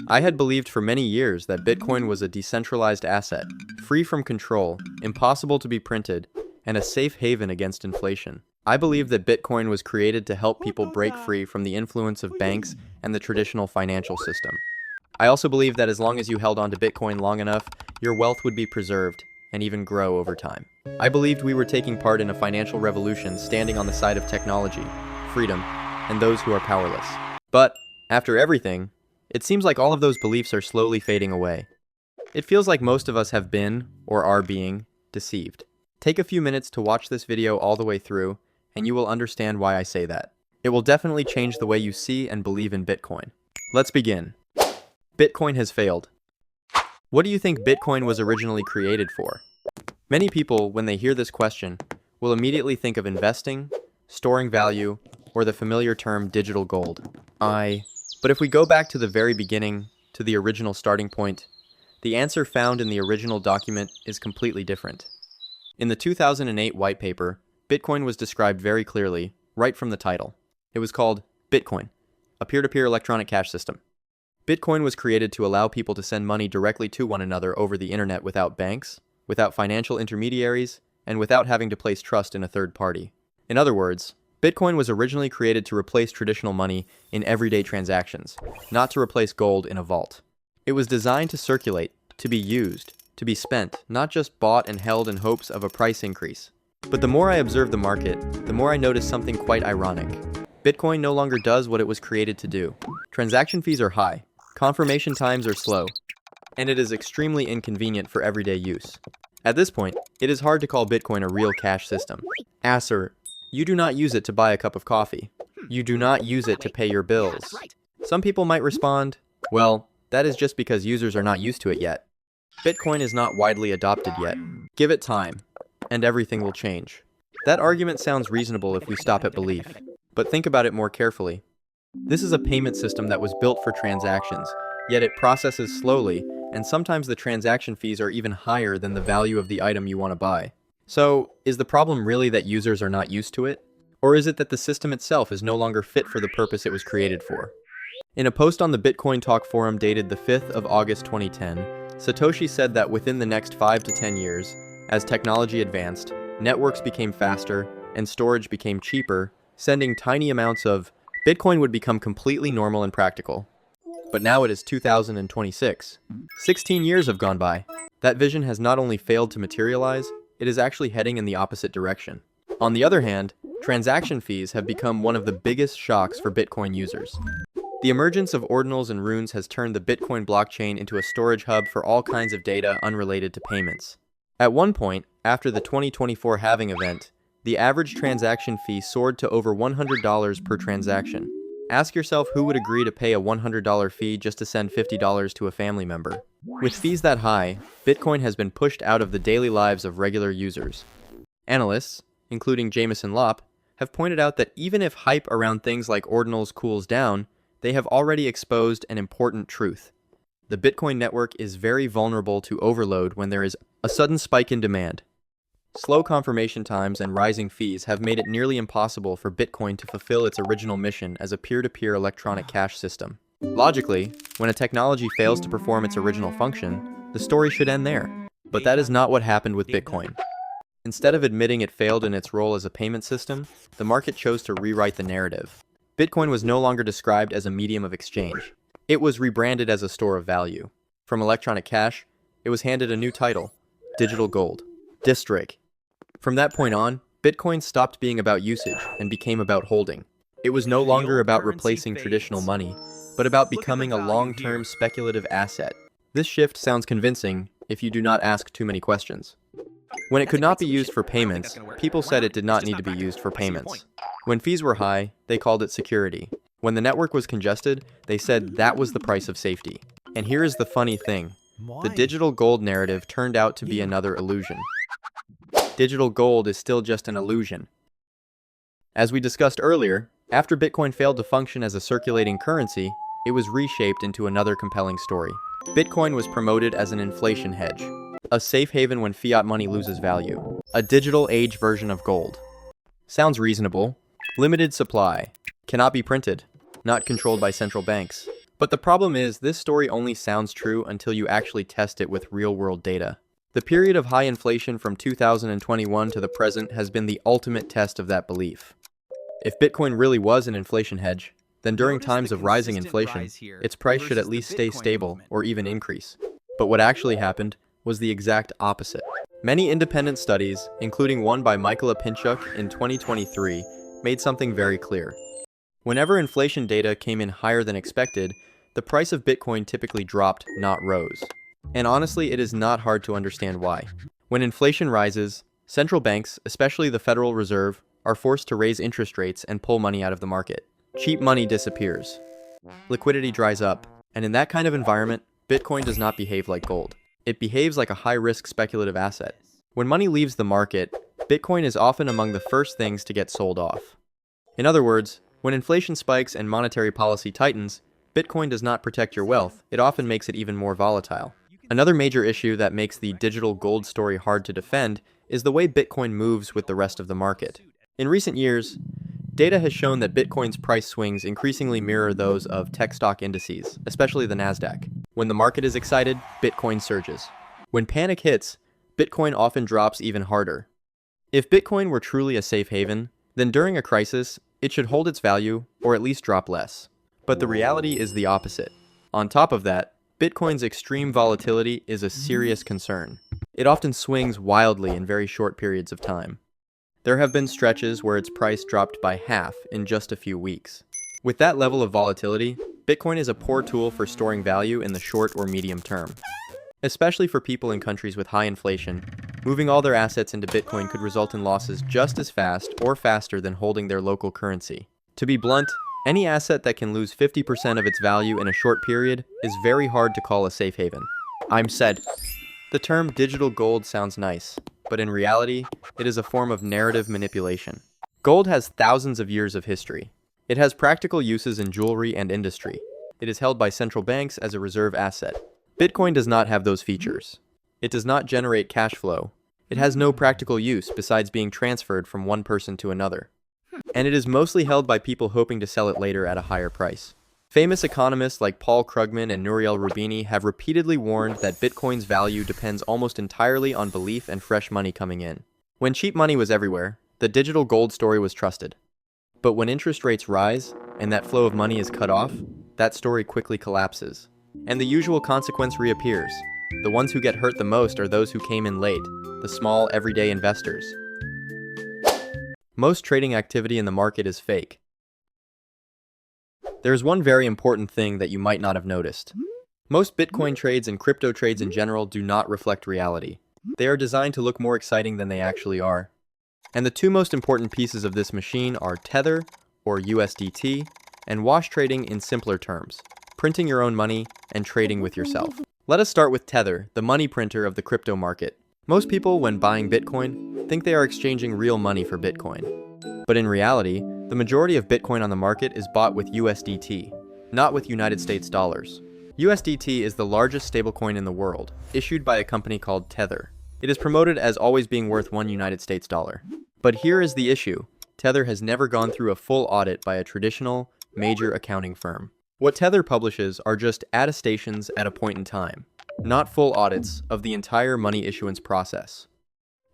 I had believed for many years that Bitcoin was a decentralized asset, free from control, impossible to be printed, and a safe haven against inflation. I believed that Bitcoin was created to help people break free from the influence of banks and the traditional financial system. I also believed that as long as you held on to Bitcoin long enough, your wealth would be preserved and even grow over time. I believed we were taking part in a financial revolution, standing on the side of technology, freedom, and those who are powerless. But, after everything, it seems like all of those beliefs are slowly fading away. It feels like most of us have been, or are being, deceived. Take a few minutes to watch this video all the way through, and you will understand why I say that. It will definitely change the way you see and believe in Bitcoin. Let's begin. Bitcoin has failed. What do you think Bitcoin was originally created for? Many people, when they hear this question, will immediately think of investing, storing value, or the familiar term digital gold. But if we go back to the very beginning, to the original starting point, the answer found in the original document is completely different. In the 2008 white paper, Bitcoin was described very clearly, right from the title. It was called Bitcoin, a peer-to-peer electronic cash system. Bitcoin was created to allow people to send money directly to one another over the internet without banks, without financial intermediaries, and without having to place trust in a third party. In other words, Bitcoin was originally created to replace traditional money in everyday transactions, not to replace gold in a vault. It was designed to circulate, to be used, to be spent, not just bought and held in hopes of a price increase. But the more I observe the market, the more I notice something quite ironic. Bitcoin no longer does what it was created to do. Transaction fees are high, confirmation times are slow, and it is extremely inconvenient for everyday use. At this point, it is hard to call Bitcoin a real cash system. Answer: you do not use it to buy a cup of coffee. You do not use it to pay your bills. Some people might respond, well, that is just because users are not used to it yet. Bitcoin is not widely adopted yet. Give it time, and everything will change. That argument sounds reasonable if we stop at belief, but think about it more carefully. This is a payment system that was built for transactions, yet it processes slowly, and sometimes the transaction fees are even higher than the value of the item you want to buy. So, is the problem really that users are not used to it? Or is it that the system itself is no longer fit for the purpose it was created for? In a post on the Bitcoin Talk forum dated the 5th of August 2010, Satoshi said that within the next 5 to 10 years, as technology advanced, networks became faster, and storage became cheaper, sending tiny amounts of Bitcoin would become completely normal and practical. But now it is 2026. 16 years have gone by. That vision has not only failed to materialize, it is actually heading in the opposite direction. On the other hand, transaction fees have become one of the biggest shocks for Bitcoin users. The emergence of ordinals and runes has turned the Bitcoin blockchain into a storage hub for all kinds of data unrelated to payments. At one point, after the 2024 halving event, the average transaction fee soared to over $100 per transaction. Ask yourself who would agree to pay a $100 fee just to send $50 to a family member. With fees that high, Bitcoin has been pushed out of the daily lives of regular users. Analysts, including Jameson Lopp, have pointed out that even if hype around things like ordinals cools down, they have already exposed an important truth. The Bitcoin network is very vulnerable to overload when there is a sudden spike in demand. Slow confirmation times and rising fees have made it nearly impossible for Bitcoin to fulfill its original mission as a peer-to-peer electronic cash system. Logically, when a technology fails to perform its original function, the story should end there. But that is not what happened with Bitcoin. Instead of admitting it failed in its role as a payment system, the market chose to rewrite the narrative. Bitcoin was no longer described as a medium of exchange. It was rebranded as a store of value. From electronic cash, it was handed a new title: digital gold. District. From that point on, Bitcoin stopped being about usage and became about holding. It was no longer about replacing traditional money, but about becoming a long-term speculative asset. This shift sounds convincing if you do not ask too many questions. When it could not be used for payments, people said it did not need to be used for payments. When fees were high, they called it security. When the network was congested, they said that was the price of safety. And here is the funny thing. The digital gold narrative turned out to be another illusion. Digital gold is still just an illusion. As we discussed earlier, after Bitcoin failed to function as a circulating currency, it was reshaped into another compelling story. Bitcoin was promoted as an inflation hedge, a safe haven when fiat money loses value, a digital age version of gold. Sounds reasonable. Limited supply, cannot be printed, not controlled by central banks, But the problem is, this story only sounds true until you actually test it with real-world data. The period of high inflation from 2021 to the present has been the ultimate test of that belief. If Bitcoin really was an inflation hedge, then during times of rising inflation, its price should at least stay stable or even increase. But what actually happened was the exact opposite. Many independent studies, including one by Michaela Pinchuk in 2023, made something very clear. Whenever inflation data came in higher than expected, the price of Bitcoin typically dropped, not rose. And honestly, it is not hard to understand why. When inflation rises, central banks, especially the Federal Reserve, are forced to raise interest rates and pull money out of the market. Cheap money disappears. Liquidity dries up, and in that kind of environment, Bitcoin does not behave like gold. It behaves like a high-risk speculative asset. When money leaves the market, Bitcoin is often among the first things to get sold off. In other words, when inflation spikes and monetary policy tightens, Bitcoin does not protect your wealth, it often makes it even more volatile. Another major issue that makes the digital gold story hard to defend is the way Bitcoin moves with the rest of the market. In recent years, data has shown that Bitcoin's price swings increasingly mirror those of tech stock indices, especially the Nasdaq. When the market is excited, Bitcoin surges. When panic hits, Bitcoin often drops even harder. If Bitcoin were truly a safe haven, then during a crisis, it should hold its value or at least drop less. But the reality is the opposite. On top of that, Bitcoin's extreme volatility is a serious concern. It often swings wildly in very short periods of time. There have been stretches where its price dropped by half in just a few weeks. With that level of volatility, Bitcoin is a poor tool for storing value in the short or medium term. Especially for people in countries with high inflation, moving all their assets into Bitcoin could result in losses just as fast or faster than holding their local currency. To be blunt, any asset that can lose 50% of its value in a short period is very hard to call a safe haven. I'm said. The term digital gold sounds nice, but in reality, it is a form of narrative manipulation. Gold has thousands of years of history. It has practical uses in jewelry and industry. It is held by central banks as a reserve asset. Bitcoin does not have those features. It does not generate cash flow. It has no practical use besides being transferred from one person to another. And it is mostly held by people hoping to sell it later at a higher price. Famous economists like Paul Krugman and Nouriel Roubini have repeatedly warned that Bitcoin's value depends almost entirely on belief and fresh money coming in. When cheap money was everywhere, the digital gold story was trusted. But when interest rates rise, and that flow of money is cut off, that story quickly collapses. And the usual consequence reappears. The ones who get hurt the most are those who came in late, the small, everyday investors. Most trading activity in the market is fake. There is one very important thing that you might not have noticed. Most Bitcoin trades and crypto trades in general do not reflect reality. They are designed to look more exciting than they actually are. And the two most important pieces of this machine are Tether, or USDT, and wash trading in simpler terms, printing your own money and trading with yourself. Let us start with Tether, the money printer of the crypto market. Most people, when buying Bitcoin, think they are exchanging real money for Bitcoin. But in reality, the majority of Bitcoin on the market is bought with USDT, not with United States dollars. USDT is the largest stablecoin in the world, issued by a company called Tether. It is promoted as always being worth one United States dollar. But here is the issue. Tether has never gone through a full audit by a traditional, major accounting firm. What Tether publishes are just attestations at a point in time, not full audits of the entire money issuance process.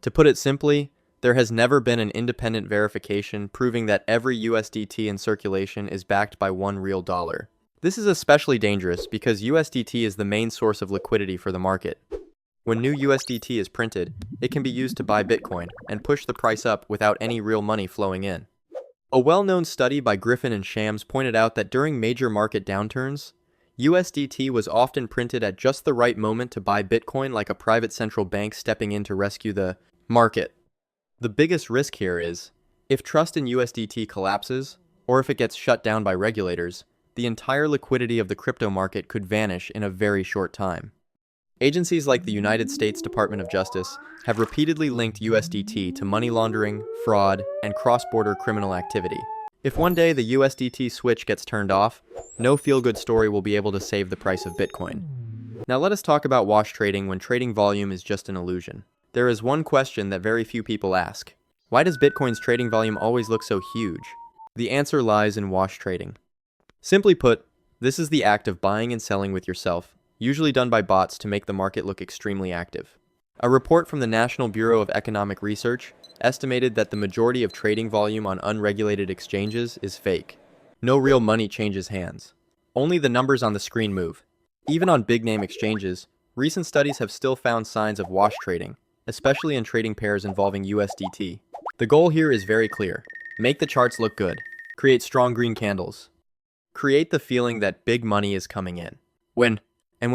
To put it simply, there has never been an independent verification proving that every USDT in circulation is backed by one real dollar. This is especially dangerous because USDT is the main source of liquidity for the market. When new USDT is printed, it can be used to buy Bitcoin and push the price up without any real money flowing in. A well-known study by Griffin and Shams pointed out that during major market downturns, USDT was often printed at just the right moment to buy Bitcoin, like a private central bank stepping in to rescue the market. The biggest risk here is, if trust in USDT collapses, or if it gets shut down by regulators, the entire liquidity of the crypto market could vanish in a very short time. Agencies like the United States Department of Justice have repeatedly linked USDT to money laundering, fraud, and cross-border criminal activity. If one day the USDT switch gets turned off, no feel-good story will be able to save the price of Bitcoin. Now let us talk about wash trading when trading volume is just an illusion. There is one question that very few people ask. Why does Bitcoin's trading volume always look so huge? The answer lies in wash trading. Simply put, This is the act of buying and selling with yourself, usually done by bots to make the market look extremely active. A report from the National Bureau of Economic Research estimated that the majority of trading volume on unregulated exchanges is fake. No real money changes hands. Only the numbers on the screen move. Even on big-name exchanges, recent studies have still found signs of wash trading, especially in trading pairs involving USDT. The goal here is very clear. Make the charts look good. Create strong green candles. Create the feeling that big money is coming in. When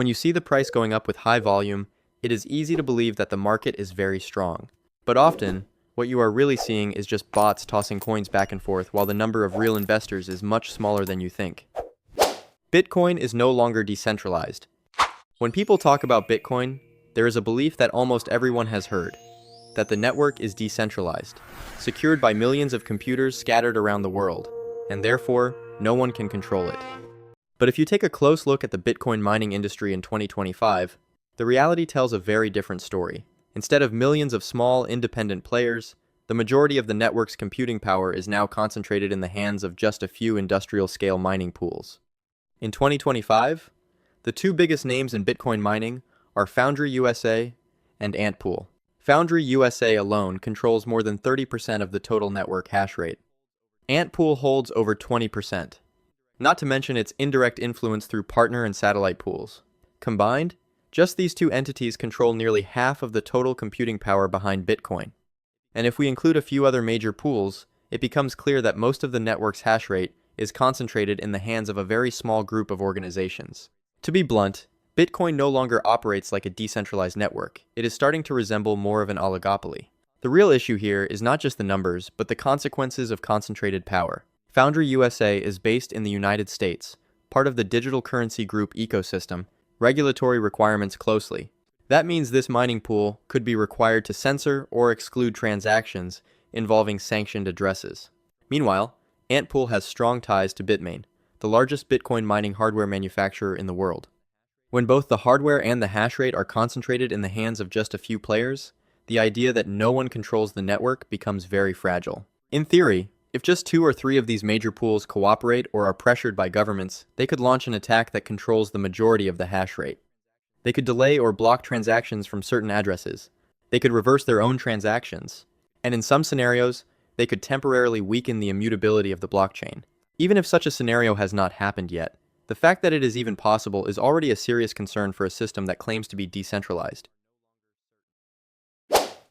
you see the price going up with high volume, it is easy to believe that the market is very strong. But often, what you are really seeing is just bots tossing coins back and forth while the number of real investors is much smaller than you think. Bitcoin is no longer decentralized. When people talk about Bitcoin, there is a belief that almost everyone has heard, that the network is decentralized, secured by millions of computers scattered around the world, and therefore, no one can control it. But if you take a close look at the Bitcoin mining industry in 2025, the reality tells a very different story. Instead of millions of small, independent players, the majority of the network's computing power is now concentrated in the hands of just a few industrial-scale mining pools. In 2025, the two biggest names in Bitcoin mining are Foundry USA and Antpool. Foundry USA alone controls more than 30% of the total network hash rate. Antpool holds over 20%, not to mention its indirect influence through partner and satellite pools. Combined, just these two entities control nearly half of the total computing power behind Bitcoin. And if we include a few other major pools, it becomes clear that most of the network's hash rate is concentrated in the hands of a very small group of organizations. To be blunt, Bitcoin no longer operates like a decentralized network. It is starting to resemble more of an oligopoly. The real issue here is not just the numbers, but the consequences of concentrated power. Foundry USA is based in the United States, part of the digital currency group ecosystem, regulatory requirements closely. That means this mining pool could be required to censor or exclude transactions involving sanctioned addresses. Meanwhile, Antpool has strong ties to Bitmain, the largest Bitcoin mining hardware manufacturer in the world. When both the hardware and the hash rate are concentrated in the hands of just a few players, the idea that no one controls the network becomes very fragile. In theory, if just 2 or 3 of these major pools cooperate or are pressured by governments, they could launch an attack that controls the majority of the hash rate. They could delay or block transactions from certain addresses. They could reverse their own transactions. And in some scenarios, they could temporarily weaken the immutability of the blockchain. Even if such a scenario has not happened yet, the fact that it is even possible is already a serious concern for a system that claims to be decentralized.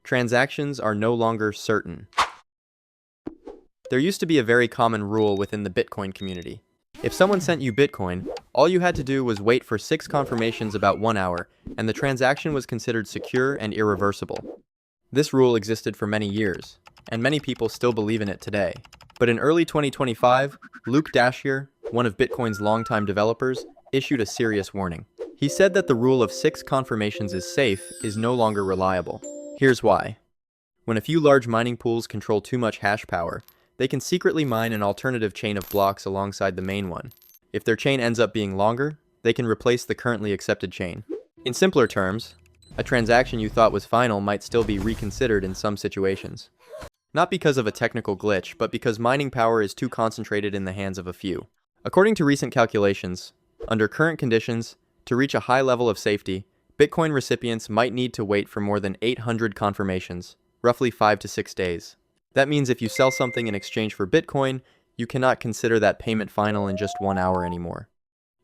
Transactions are no longer certain. There used to be a very common rule within the Bitcoin community. If someone sent you Bitcoin, all you had to do was wait for 6 confirmations about 1 hour, and the transaction was considered secure and irreversible. This rule existed for many years, and many people still believe in it today. But in early 2025, Luke Dashier, one of Bitcoin's longtime developers, issued a serious warning. He said that the rule of 6 confirmations is safe is no longer reliable. Here's why. When a few large mining pools control too much hash power, they can secretly mine an alternative chain of blocks alongside the main one. If their chain ends up being longer, they can replace the currently accepted chain. In simpler terms, a transaction you thought was final might still be reconsidered in some situations. Not because of a technical glitch, but because mining power is too concentrated in the hands of a few. According to recent calculations, under current conditions, to reach a high level of safety, Bitcoin recipients might need to wait for more than 800 confirmations, roughly 5 to 6 days. That means if you sell something in exchange for Bitcoin, you cannot consider that payment final in just 1 hour anymore.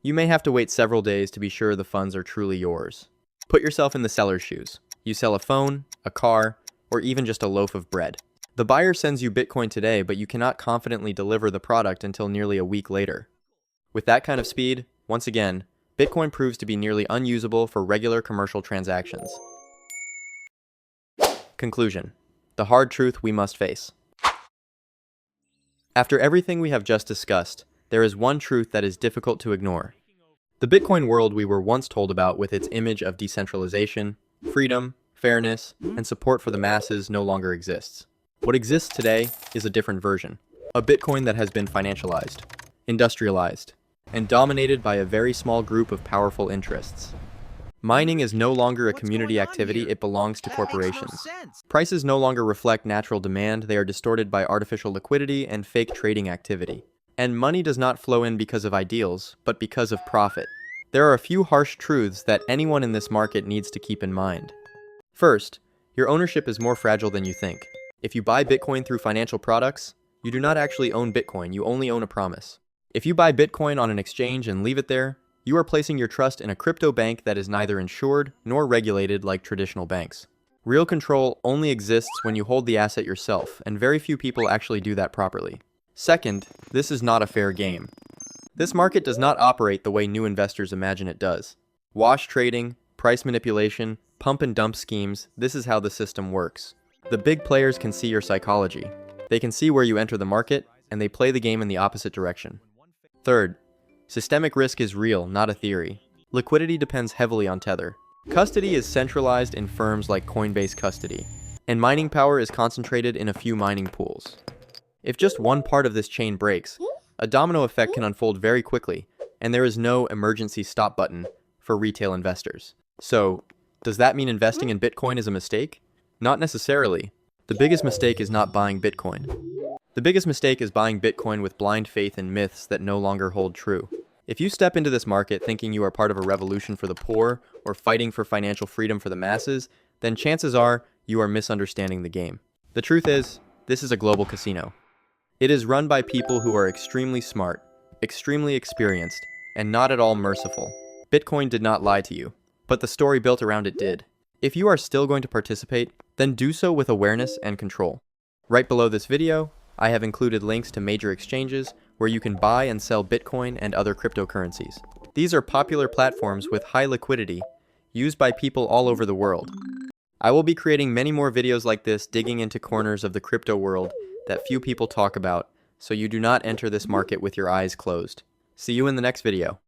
You may have to wait several days to be sure the funds are truly yours. Put yourself in the seller's shoes. You sell a phone, a car, or even just a loaf of bread. The buyer sends you Bitcoin today, but you cannot confidently deliver the product until nearly a week later. With that kind of speed, once again, Bitcoin proves to be nearly unusable for regular commercial transactions. Conclusion. The hard truth we must face. After everything we have just discussed, there is one truth that is difficult to ignore. The Bitcoin world we were once told about with its image of decentralization, freedom, fairness, and support for the masses no longer exists. What exists today is a different version. A Bitcoin that has been financialized, industrialized, and dominated by a very small group of powerful interests. Mining is no longer a community activity, it belongs to corporations. Prices no longer reflect natural demand, they are distorted by artificial liquidity and fake trading activity. And money does not flow in because of ideals, but because of profit. There are a few harsh truths that anyone in this market needs to keep in mind. First, your ownership is more fragile than you think. If you buy Bitcoin through financial products, you do not actually own Bitcoin, you only own a promise. If you buy Bitcoin on an exchange and leave it there, you are placing your trust in a crypto bank that is neither insured nor regulated like traditional banks. Real control only exists when you hold the asset yourself, and very few people actually do that properly. Second, this is not a fair game. This market does not operate the way new investors imagine it does. Wash trading, price manipulation, pump and dump schemes, this is how the system works. The big players can see your psychology. They can see where you enter the market, and they play the game in the opposite direction. Third, systemic risk is real, not a theory. Liquidity depends heavily on Tether. Custody is centralized in firms like Coinbase Custody, and mining power is concentrated in a few mining pools. If just one part of this chain breaks, a domino effect can unfold very quickly, and there is no emergency stop button for retail investors. So, does that mean investing in Bitcoin is a mistake? Not necessarily. The biggest mistake is not buying Bitcoin. The biggest mistake is buying Bitcoin with blind faith in myths that no longer hold true. If you step into this market thinking you are part of a revolution for the poor or fighting for financial freedom for the masses, then chances are you are misunderstanding the game. The truth is, this is a global casino. It is run by people who are extremely smart, extremely experienced, and not at all merciful. Bitcoin did not lie to you, but the story built around it did. If you are still going to participate, then do so with awareness and control. Right below this video, I have included links to major exchanges where you can buy and sell Bitcoin and other cryptocurrencies. These are popular platforms with high liquidity, used by people all over the world. I will be creating many more videos like this, digging into corners of the crypto world that few people talk about, so you do not enter this market with your eyes closed. See you in the next video.